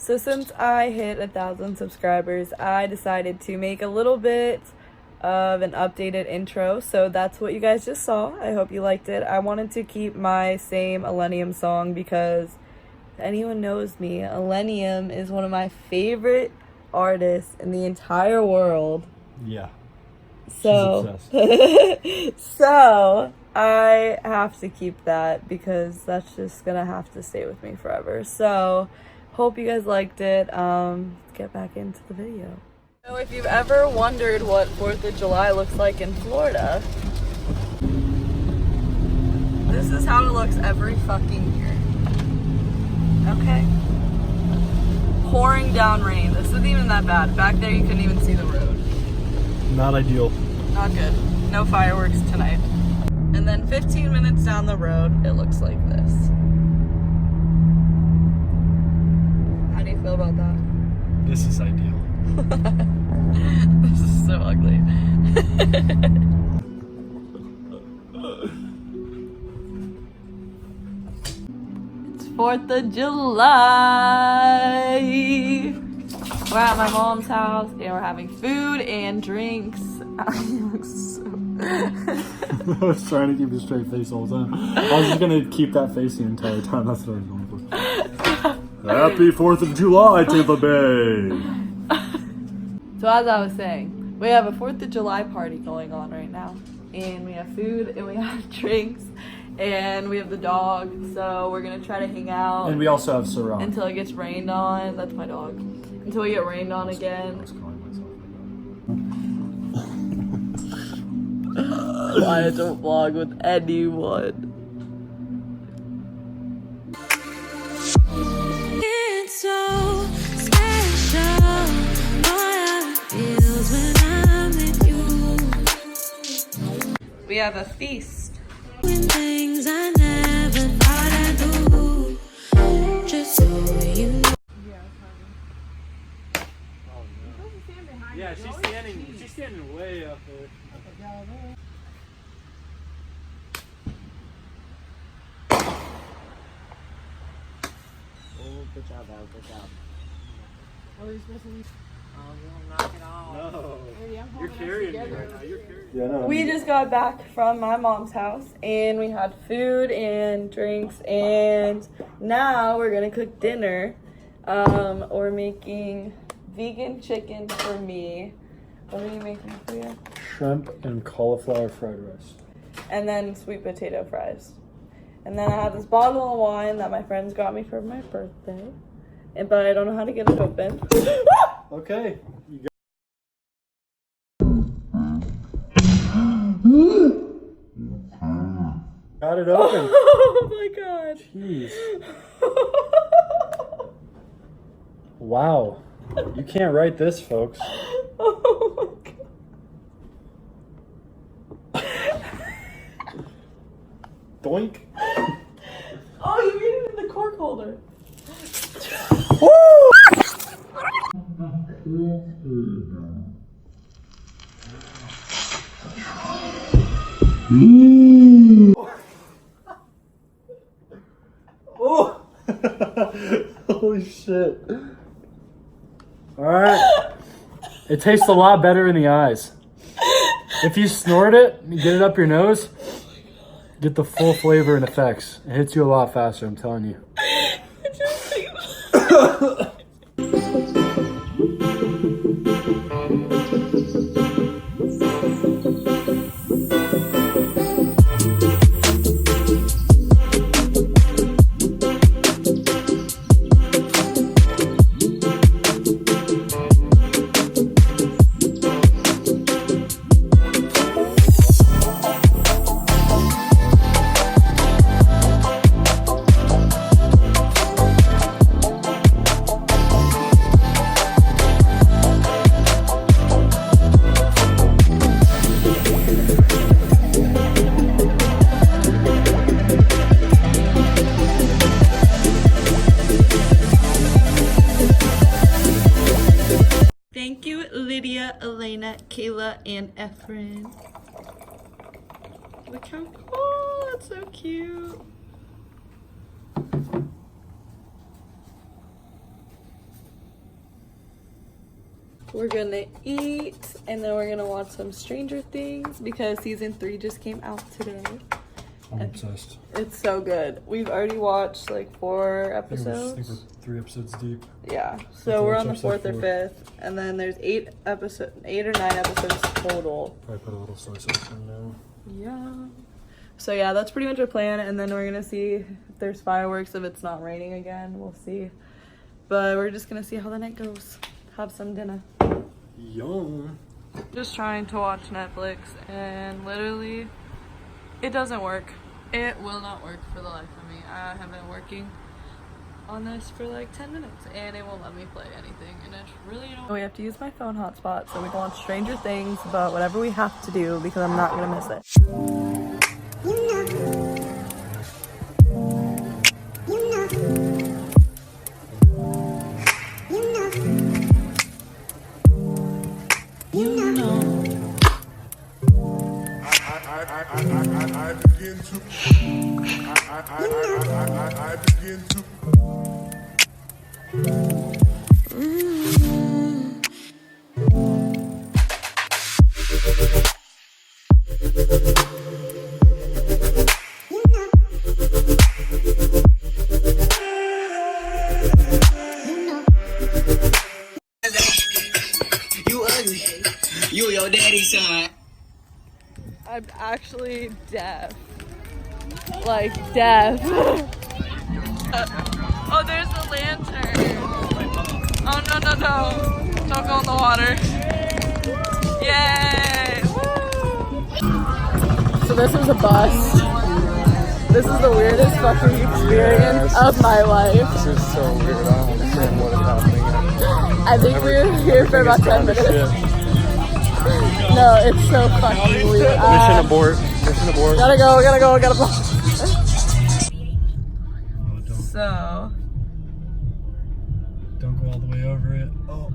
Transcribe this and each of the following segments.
So since I hit 1,000 subscribers, I decided to make a little bit of an updated intro. So that's what you guys just saw. I hope you liked it. I wanted to keep my same Illenium song because if anyone knows me, Illenium is one of my favorite artists in the entire world. Yeah. So, so I have to keep that because that's just gonna have to stay with me forever. So, hope you guys liked it. Let's get back into the video. So, if you've ever wondered what 4th of July looks like in Florida, this is how it looks every fucking year. Okay? Pouring down rain. This isn't even that bad. Back there, you couldn't even see the road. Not ideal. Not good. No fireworks tonight. And then 15 minutes down the road, it looks like this. How do you feel about that? This is ideal. This is so ugly. It's 4th of July. We're at my mom's house and we're having food and drinks. I was trying to keep a straight face all the time. I was just gonna keep that face the entire time. That's what I was going for. Happy 4th of July, Tampa Bay! So as I was saying, we have a 4th of July party going on right now. And we have food and we have drinks and we have the dog. So we're gonna try to hang out. And we also have Sarah. Until it gets rained on. That's my dog. Until we get rained on again. Why I don't vlog with anyone. It's so special. Boy, how it feels when I'm with you. We have a feast. Doing things I never thought I'd do. Just so you know. Yeah, she's standing way up there. Oh, good job, Al. Good job. What are you supposed to do? We'll knock it off. No. You're carrying me right now. You're carrying me. Yeah, no. We just got back from my mom's house and we had food and drinks and now we're gonna cook dinner. We're making vegan chicken for me. What are you making for you? Shrimp and cauliflower fried rice. And then sweet potato fries. And then I have this bottle of wine that my friends got me for my birthday. But I don't know how to get it open. Okay. You got it open. Oh my god. Jeez. Wow. You can't write this, folks. Oh my god. Doink. Oh, you made it in the cork holder. Oh! Holy shit. Alright. It tastes a lot better in the eyes. If you snort it, you get it up your nose, get the full flavor and effects. It hits you a lot faster, I'm telling you. Lydia, Elena, Kayla, and Efren. Look how cool, it's so cute. we're gonna eat, and then we're gonna watch some Stranger Things because season 3 just came out today. I'm obsessed. It's so good. We've already watched like 4 I think episodes. we're 3 episodes deep. Yeah, Let's so we're on the watch 4th or episode 5th, and then there's 8 or 9 episodes total. Probably put a little soy sauce in now. Yeah. So yeah, that's pretty much our plan, and then we're gonna see if there's fireworks. If it's not raining again, we'll see. But we're just gonna see how the night goes. Have some dinner. Yum. Just trying to watch Netflix, and literally, it doesn't work. It will not work for the life of me. I have been working on this for like 10 minutes, and it won't let me play anything, and it's really annoying. We have to use my phone hotspot so we can watch Stranger Things, but whatever we have to do because I'm not gonna miss it. I begin to. You ugly. You your daddy's son. I'm actually deaf. Like, deaf. Oh, there's the lantern. Oh, no, no, no. Don't go in the water. Yay! Woo! So this is a bus. This is the weirdest fucking experience of my life. This is so weird. I don't understand what is happening. I think we were here for about 10 minutes. No, it's so fucking weird. Mission abort. Mission abort. Gotta go. So. Don't go all the way over it. Oh.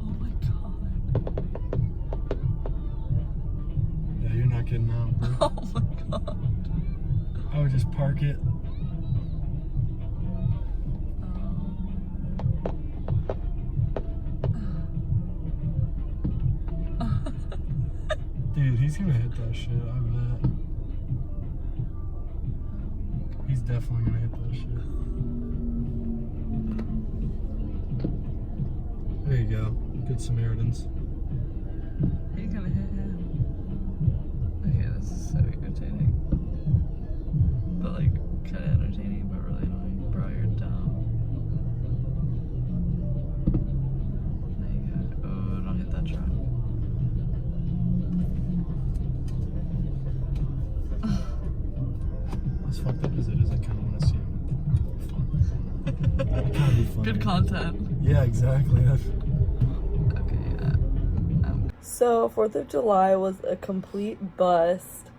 Oh my god. Yeah, you're not getting out, bro. Oh my god. I would just park it. Dude, he's gonna hit that shit, I bet. He's definitely gonna hit that shit. There you go. Good Samaritans. He's gonna hit him. Okay, this is so irritating. But like, kinda entertaining, but really annoying. Bro, you're dumb. There you go. Oh, don't hit that truck. As fucked up as it is, I kinda wanna see him. It'd kinda be funny. Good content. Yeah, exactly. Okay, yeah. So, 4th of July was a complete bust.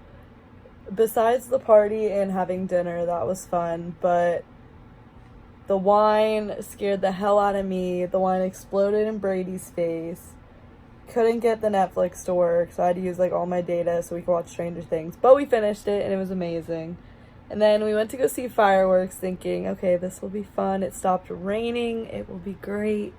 Besides the party and having dinner, that was fun, but the wine scared the hell out of me. The wine exploded in Brady's face. Couldn't get the Netflix to work, so I had to use like all my data so we could watch Stranger Things. But we finished it, and it was amazing. And then we went to go see fireworks thinking, okay, this will be fun. It stopped raining. It will be great.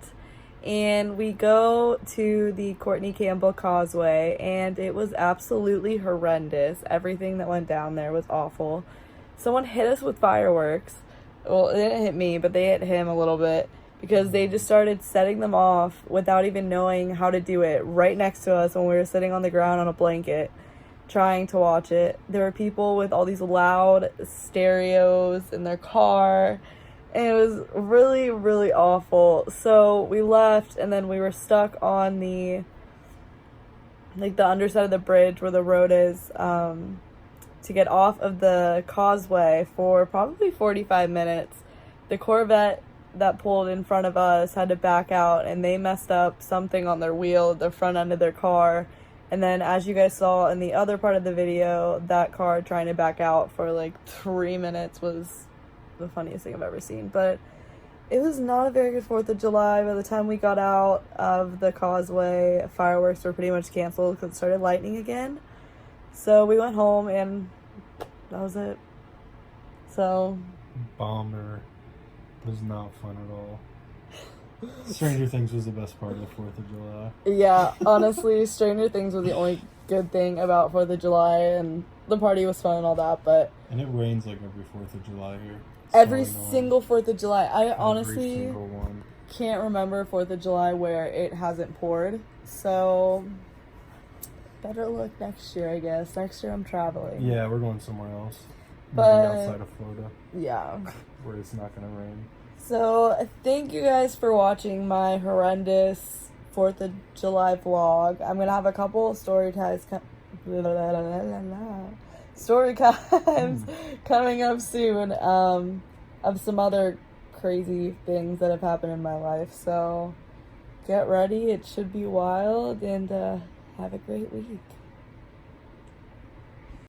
And we go to the Courtney Campbell Causeway, and it was absolutely horrendous. Everything that went down there was awful. Someone hit us with fireworks. Well, it didn't hit me, but they hit him a little bit because they just started setting them off without even knowing how to do it right next to us when we were sitting on the ground on a blanket trying to watch it. There were people with all these loud stereos in their car, and it was really, really awful. So we left, and then we were stuck on the underside of the bridge where the road is, to get off of the causeway for probably 45 minutes. The Corvette that pulled in front of us had to back out, and they messed up something on their wheel, the front end of their car. And then, as you guys saw in the other part of the video, that car trying to back out for like 3 minutes was the funniest thing I've ever seen. But it was not a very good 4th of July. By the time we got out of the causeway, fireworks were pretty much canceled because it started lightning again. So we went home, and that was it. So Bomber was not fun at all. Stranger Things was the best part of the 4th of July. Yeah, honestly, Stranger Things was the only good thing about 4th of July, and the party was fun and all that, but And it rains like every 4th of July here. It's every so annoying. single 4th of July, I Every honestly single one. can't remember 4th of July where it hasn't poured, so better look next year, I guess. Next year I'm traveling. Yeah, we're going somewhere else. But- Maybe outside of Florida, Yeah. where it's not gonna rain. So, thank you guys for watching my horrendous 4th of July vlog. I'm gonna have a couple of story times coming up soon of some other crazy things that have happened in my life. So, get ready. It should be wild, and have a great week.